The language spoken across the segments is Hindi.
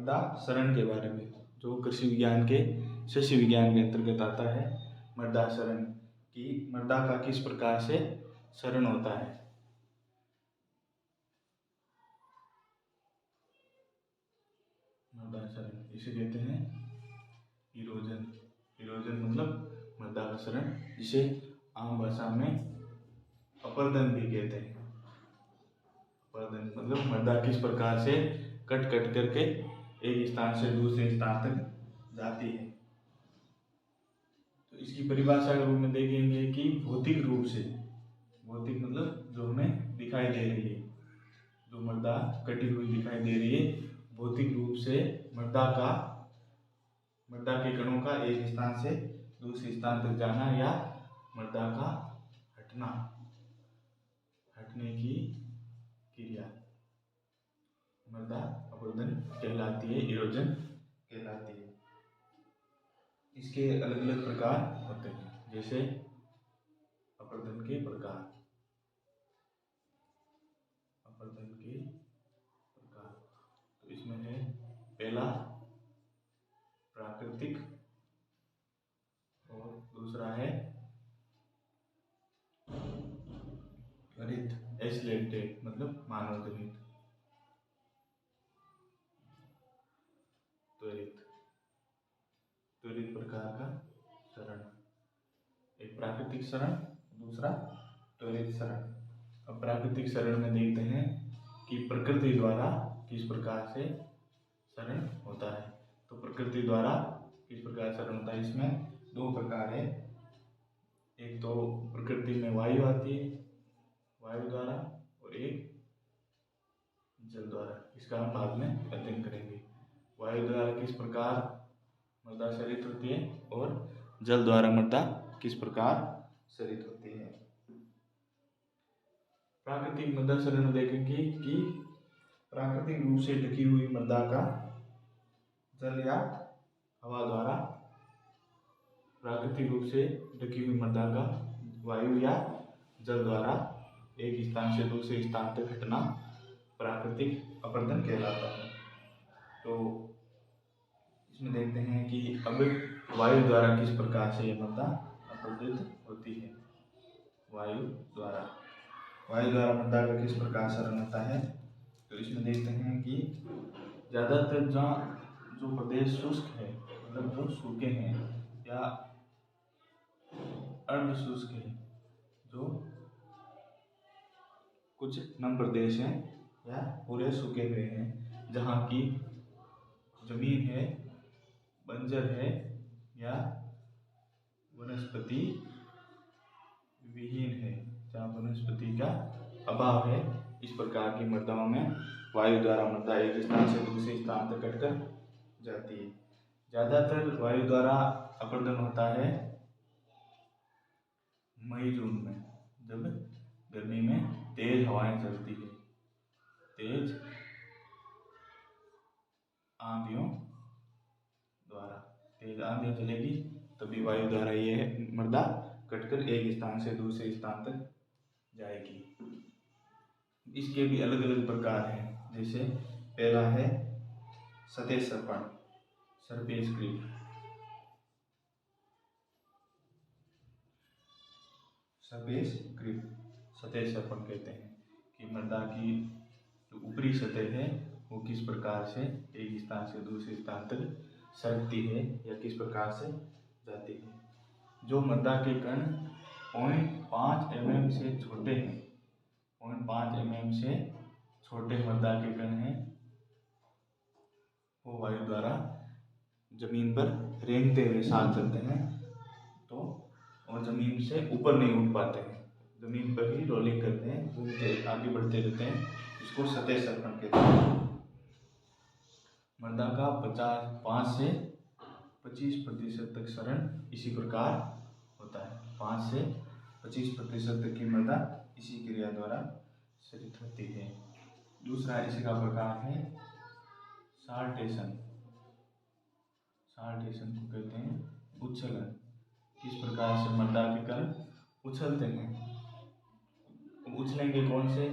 मृदा क्षरण के बारे में, जो कृषि विज्ञान के कृषि विज्ञान के अंतर्गत आता है। मृदा क्षरण की मृदा का किस प्रकार से क्षरण होता है। मृदा क्षरण इसे कहते हैं इरोजन। इरोजन मतलब मृदा का क्षरण, जिसे आम भाषा में अपरदन भी कहते हैं। अपरदन मतलब मृदा किस प्रकार से कट कट करके एक स्थान से दूसरे स्थान तक जाती है। तो इसकी परिभाषा के रूप में देखेंगे कि भौतिक रूप से, भौतिक मतलब जो हमें दिखाई दे रही है, जो मृदा कटी हुई दिखाई दे रही है, भौतिक रूप से मृदा के कणों का एक स्थान से दूसरे स्थान तक जाना या मृदा का हटने की क्रिया मृदा अपरदन कहलाती है, इरोजन कहलाती है। इसके अलग अलग प्रकार होते हैं, जैसे अपरदन के प्रकार। तो इसमें है पहला प्राकृतिक और दूसरा है त्वरित, एक्सलेटेड मतलब मानव जनित। त्वरित प्रकार का क्षरण, एक प्राकृतिक क्षरण, दूसरा त्वरित क्षरण। अब प्राकृतिक क्षरण में देखते हैं कि प्रकृति द्वारा किस प्रकार से क्षरण होता है। तो प्रकृति द्वारा किस प्रकार क्षरण होता है, इसमें दो प्रकार है। एक तो प्रकृति में वायु आती है, वायु द्वारा, और एक जल द्वारा। इसका हम बाद में अध्ययन करेंगे। वायु द्वारा किस प्रकार मृदा क्षरित होती है और जल द्वारा मृदा किस प्रकार क्षरित होती है। प्राकृतिक मृदा क्षरण में देखेंगे कि प्राकृतिक रूप से ढकी हुई मृदा का जल या हवा द्वारा, प्राकृतिक रूप से ढकी हुई मृदा का वायु या जल द्वारा एक स्थान से दूसरे स्थान तक हटना प्राकृतिक अपरदन कहलाता है। तो इसमें देखते हैं कि अब वायु द्वारा किस प्रकार से यह मृदा अपरदित होती है। वायु द्वारा मृदा का किस प्रकार क्षरण होता है। तो इसमें देखते हैं कि ज़्यादातर जहाँ जो प्रदेश शुष्क है, मतलब जो सूखे हैं या अर्ध शुष्क है, जो कुछ नम प्रदेश हैं या पूरे सूखे हुए हैं, जहाँ की जमीन है बंजर है या वनस्पति विहीन है, जहाँ वनस्पति का अभाव है, इस प्रकार की मृदाओं में वायु द्वारा मृदा एक स्थान से दूसरे स्थान तक कटकर जाती है। ज़्यादातर वायु द्वारा अपरदन होता है मई जून में, जब गर्मी में तेज हवाएं चलती है, तेज आंधियों द्वारा, तेज आंधियां चलेगी तभी वायु द्वारा यह मृदा कटकर एक स्थान से दूसरे स्थान तक जाएगी। इसके भी अलग अलग प्रकार हैं, जैसे पहला है सतह सर्पण, सरफेस क्रीप। सतह सर्पण कहते हैं कि मृदा की जो ऊपरी सतह है वो किस प्रकार से एक स्थान से दूसरे स्थान तक सरकती है या किस प्रकार से जाती है। जो मृदा के कण 0.5 mm से छोटे हैं, 0.5 mm से छोटे मृदा के कण हैं, वो वायु द्वारा जमीन पर रेंगते हुए साथ चलते हैं, तो और जमीन से ऊपर नहीं उठ पाते हैं, जमीन पर ही रोलिंग करते हैं, घूमते आगे बढ़ते रहते हैं। इसको सतह सर्पण कहते हैं। मृदा का 5 से 25% तक क्षरण इसी प्रकार होता है। 5 से 25% तक की मृदा इसी क्रिया द्वारा क्षरित होती है। दूसरा इसका प्रकार है साल्टेशन। साल्टेशन को कहते हैं उच्छलन। किस प्रकार से मृदा के कण उछलते हैं। उछलेंगे कौन से,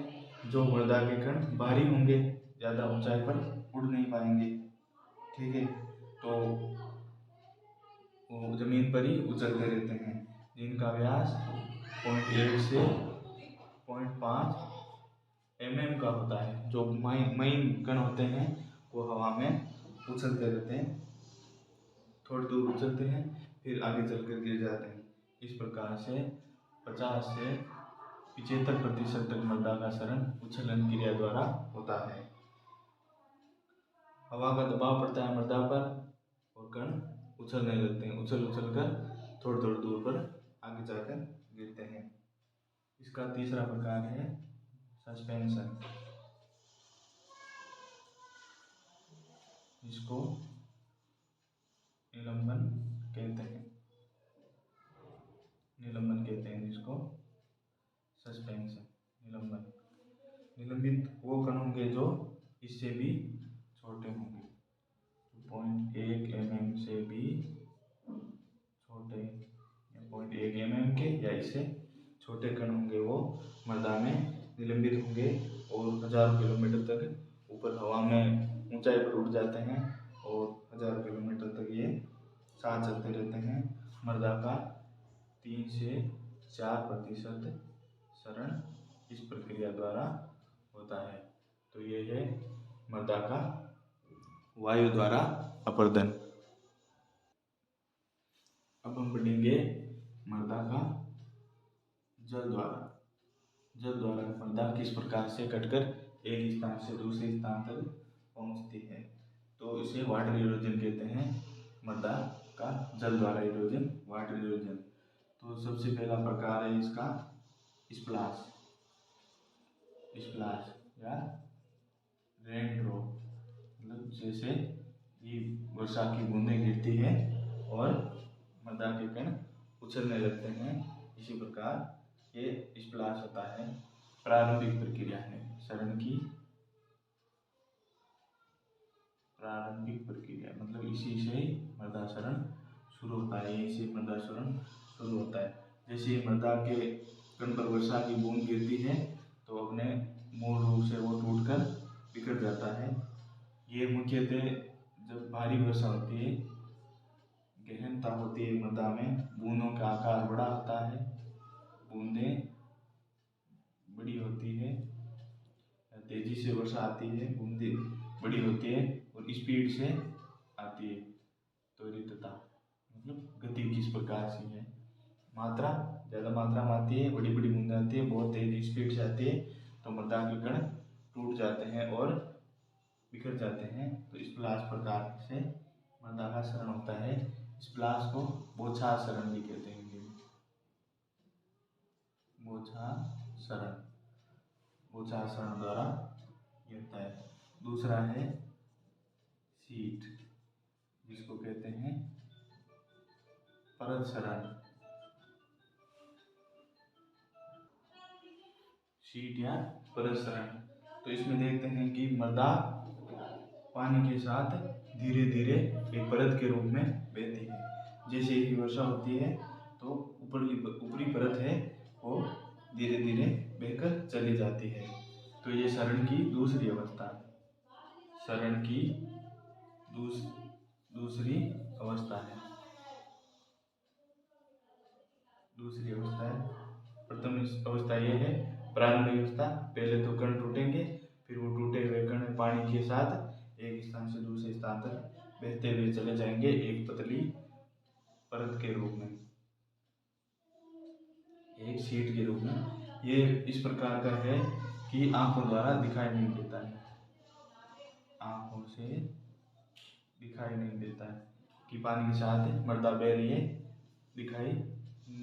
जो मृदा के कण भारी होंगे, ज़्यादा ऊंचाई पर उड़ नहीं पाएंगे, ठीक है, तो वो जमीन पर ही उछलते रहते हैं, जिनका व्यास 0.1 से 0.5 mm का होता है। जो महीन कण होते हैं वो हवा में उछलते रहते हैं, थोड़ी दूर उछलते हैं, फिर आगे चलकर गिर जाते हैं। इस प्रकार से 50 से 75% तक मृदा का क्षरण उछलन क्रिया द्वारा होता है। हवा का दबाव पड़ता है मृदा पर और कण उछलने लगते हैं, उछल कर थोड़ी थोड़ी दूर पर आगे जाकर गिरते हैं। इसका तीसरा प्रकार है सस्पेंशन, जिसको निलंबन कहते हैं। निलंबन कहते हैं जिसको, सस्पेंशन, निलंबन। निलंबित वो कण होंगे जो इससे भी छोटे होंगे, 0.1 mm से भी छोटे, 0.1 mm के या इससे छोटे कण होंगे, वो मृदा में निलंबित होंगे और हजारों किलोमीटर तक ऊपर हवा में ऊंचाई पर उड़ जाते हैं और हजारों किलोमीटर तक ये साथ चलते रहते हैं। मृदा का 3 से 4% क्षरण इस प्रक्रिया द्वारा होता है। तो ये है मृदा का वायु द्वारा अपर्दन। अब हम पढ़ेंगे मृदा का जल द्वारा। जल द्वारा मृदा किस प्रकार से कटकर एक स्थान से दूसरे स्थान तक पहुंचती है, तो इसे वाटर इरोजन कहते हैं। मृदा का जल द्वारा इरोजन, वाटर इरोजन। तो सबसे पहला प्रकार है इसका स्प्लाश, स्प्लाश या रेन ड्रॉप। मतलब जैसे ये वर्षा की बूंदें गिरती है और मृदा के कण उछलने लगते हैं, इसी प्रकार ये स्प्लाश होता है। प्रारंभिक प्रक्रिया है क्षरण की, प्रारंभिक प्रक्रिया मतलब इसी से मृदा क्षरण शुरू होता है, यहीं से मृदा क्षरण शुरू होता है। जैसे मृदा के कण पर वर्षा की बूंद गिरती है तो अपने मूल रूप से वो टूटकर बिखर जाता है। ये मुख्यतः जब भारी वर्षा होती है, गहनता होती है मृदा में, बूंदों का आकार बड़ा होता है, बूंदें बड़ी होती है, तेजी से वर्षा आती है, बूंदें बड़ी होती है और स्पीड से आती है। त्वरितता मतलब गति किस प्रकार से है, मात्रा ज़्यादा मात्रा में आती है, बड़ी बड़ी बूंदें आती है, बहुत तेज स्पीड से आती है, तो मृदा के कण टूट जाते हैं और बिखर जाते हैं। तो स्प्लाश प्रकार से मृदा का क्षरण होता है। स्प्लाश को बौछार क्षरण भी कहते हैं। बौछार क्षरण, बौछार क्षरण द्वारा ये होता है। दूसरा है शीट, जिसको कहते हैं परत क्षरण। शीट या परत क्षरण, तो इसमें देखते हैं कि मृदा पानी के साथ धीरे धीरे एक परत के रूप में बहती है। जैसे ही वर्षा होती है तो ऊपरी परत है वो धीरे धीरे बहकर चली जाती है। तो ये क्षरण की दूसरी अवस्था है, क्षरण की दूसरी अवस्था है, दूसरी अवस्था है। प्रथम अवस्था ये है प्रारंभिक अवस्था, पहले तो कण टूटेंगे, फिर वो टूटे हुए कण पानी के साथ एक स्थान से दूसरे स्थान तक बहते हुए चले जाएंगे एक पतली परत के रूप में, एक शीट के रूप में। ये इस प्रकार का है कि आंखों द्वारा दिखाई नहीं देता है, आंखों से दिखाई नहीं देता है कि पानी के साथ मृदा बह रही है, दिखाई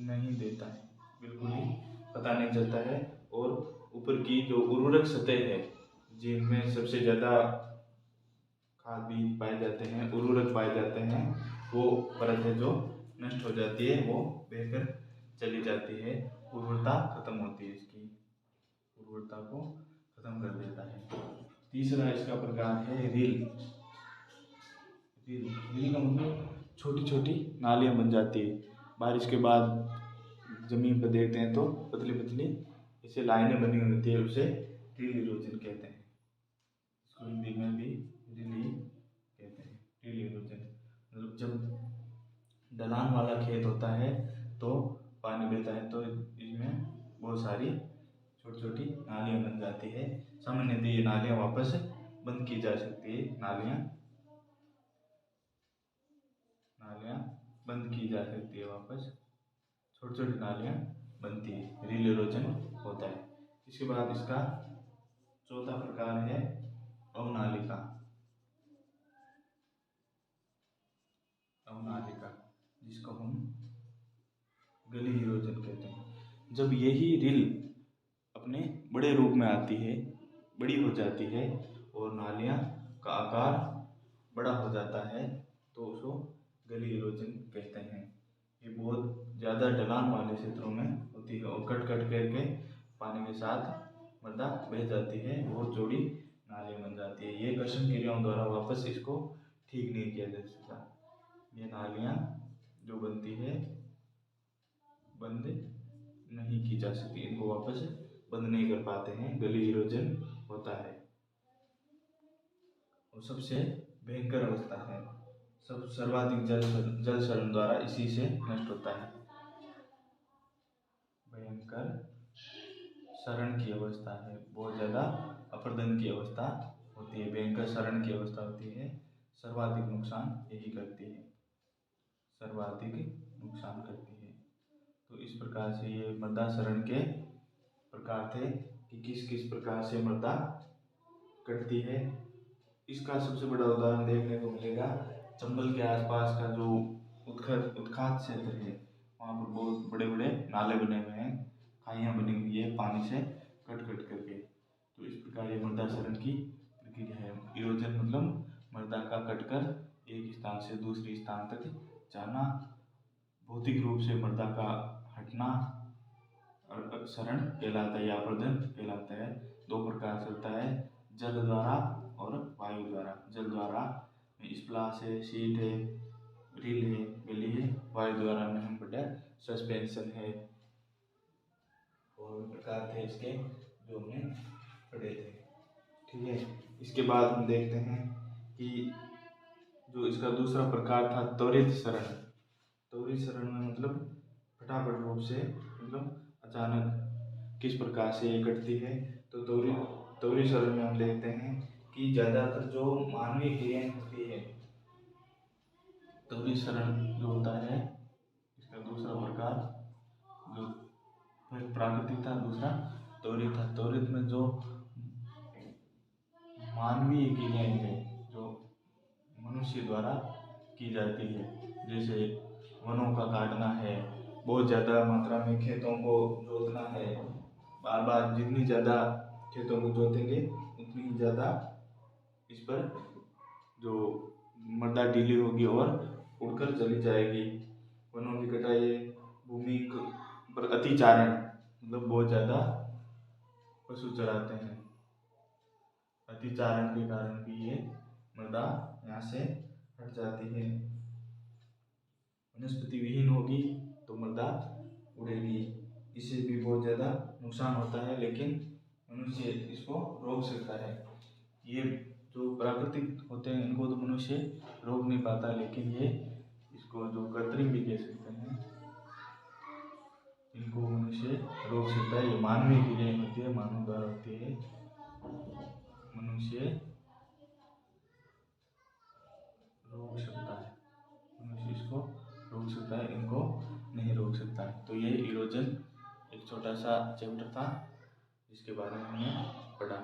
नहीं देता है, बिल्कुल ही पता नहीं चलता है। और ऊपर की जो उर्वरक सतह है, जिनमें सबसे ज़्यादा खाद बीज पाए जाते हैं, उर्वरक पाए जाते हैं, वो परत है जो नष्ट हो जाती है, वो बहकर चली जाती है, उर्वरता खत्म होती है, इसकी उर्वरता को खत्म कर देता है। तीसरा इसका प्रकार है रील। रील का मतलब छोटी छोटी नालियाँ बन जाती है, बारिश के बाद जमीन पर देखते हैं तो पतली पतली इसे लाइनें बनी हुई होती है, उसे रील इरोजन कहते हैं। इसको हिंदी में भी रील कहते हैं, रील इरोजन मतलब जब ढलान वाला खेत होता है तो पानी बहता है तो इसमें बहुत सारी छोटी छोटी नालियाँ बन जाती है। सामान्यतः ये नालियाँ वापस बंद की जा सकती है। नालियाँ बंद की जा सकती है वापस, छोटी छोटी नालियाँ बनती है, रील इरोजन होता है। इसके बाद इसका चौथा प्रकार है अवनालिका। अवनालिका जिसको हम गली इरोजन कहते हैं। जब यही रील अपने बड़े रूप में आती है, बड़ी हो जाती है और नालियाँ का आकार बड़ा हो जाता है तो उसको गली इरोजन कहते हैं। ये बहुत ज़्यादा ढलान वाले क्षेत्रों में होती है और कट कट करके पानी के साथ मृदा बह जाती है और चौड़ी नालियाँ बन जाती है। ये घर्षण क्रियाओं द्वारा वापस इसको ठीक नहीं किया जा सकता। ये नालियाँ जो बनती है बंद नहीं की जा सकती, इनको वापस बंद नहीं कर पाते हैं, गली इरोजन होता है। और सबसे भयंकर अवस्था है, सब सर्वाधिक जल क्षरण द्वारा इसी से नष्ट होता है। भयंकर क्षरण की अवस्था है, बहुत ज़्यादा अपर्दन की अवस्था होती है, भयंकर क्षरण की अवस्था होती है। सर्वाधिक नुकसान यही करती है, सर्वाधिक नुकसान करती है। तो इस प्रकार से ये मृदा क्षरण के प्रकार थे कि किस किस प्रकार से मृदा कटती है। इसका सबसे बड़ा उदाहरण देखने को मिलेगा चंबल के आसपास का जो उत्खात क्षेत्र है, वहाँ पर बहुत बड़े बड़े नाले बने हुए हैं, खाइयाँ बनी हुई है पानी से कट कट करके। तो इस प्रकार ये मृदा क्षरण की प्रक्रिया है। इरोजन मतलब मृदा का कटकर एक स्थान से दूसरे स्थान तक जाना, भौतिक रूप से मृदा का हटना क्षरण कहलाता है या अपर्दन कहलाता है। दो प्रकार से होता है, जल द्वारा और वायु द्वारा। जल द्वारा में स्प्लाश है, शीट है, रील है, गली है। वायु द्वारा में हम बड़ा सस्पेंशन है और प्रकार थे इसके जो हमने पढ़े थे। ठीक है, इसके बाद हम देखते हैं कि जो इसका दूसरा प्रकार था त्वरित क्षरण। त्वरित क्षरण में मतलब फटाफट रूप से मतलब अचानक किस प्रकार से ये कटती है। तो त्वरित क्षरण में हम देखते हैं कि ज़्यादातर जो मानवीय क्रियाएं होती है, त्वरित क्षरण जो होता है इसका दूसरा प्रकार जो प्राकृतिक था, दूसरा त्वरित था। त्वरित में जो मानवीय क्रियाएं हैं जो मनुष्य द्वारा की जाती है, जैसे वनों का काटना है, बहुत ज़्यादा मात्रा में खेतों को जोतना है, बार बार जितनी ज़्यादा खेतों को जोतेंगे उतनी ही ज़्यादा इस पर जो मृदा ढीली होगी और उड़कर चली जाएगी। वनों की कटाई, भूमि पर अतिचारण मतलब बहुत ज़्यादा पशु चराते हैं, अतिचारण के कारण भी ये मृदा यहाँ से हट जाती है। वनस्पति विहीन होगी तो मृदा उड़ेगी, इससे भी बहुत ज़्यादा नुकसान होता है, लेकिन मनुष्य इसको रोक सकता है। ये जो प्राकृतिक होते हैं इनको तो मनुष्य रोक नहीं पाता, लेकिन ये इसको जो कृत्रिम भी कह सकते हैं इनको मनुष्य रोक सकता है। ये मानवीय क्रियाएं होती है, मानव द्वारा होती है, मनुष्य रोक सकता है, मनुष्य इसको रोक सकता है, इनको नहीं रोक सकता है। तो ये इरोजन एक छोटा सा चैप्टर था जिसके बारे में हमने पढ़ा।